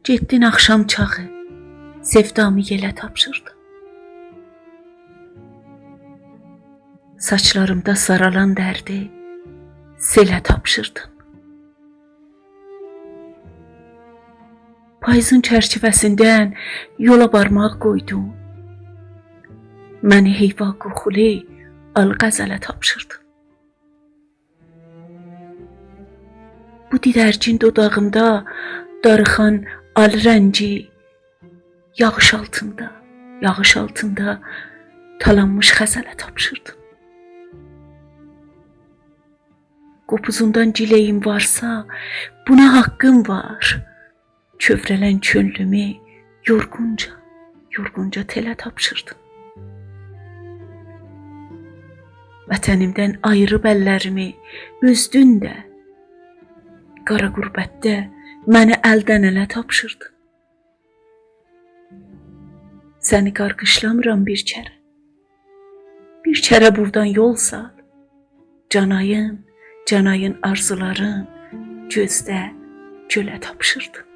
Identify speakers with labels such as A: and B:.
A: Getdin axşam çağı, sevdamı yelə tapşırdın. Saçlarımda saralan dərdi selə tapşırdın. Payızın çərçivəsindən yola barmaq qoydun. Məni heyva qoxulu al-qəzələ tapşırdın. Bu didərgin dodağımda darıxan al rəngi, yağış altında talanmış xəzələ tapşırdın. Qopuzundan giləyim varsa, buna haqqım var. Kövrələn könlümü yorğunca telə tapşırdın. Vətənimdən ayırıb əllərimi üzdün də, qara qürbətdə məni əldən ələ tapşırdın. Səni qarqışlamıram bir kərə buradan yol sal. Canayın arzuların gözdə gölə tapşırdın.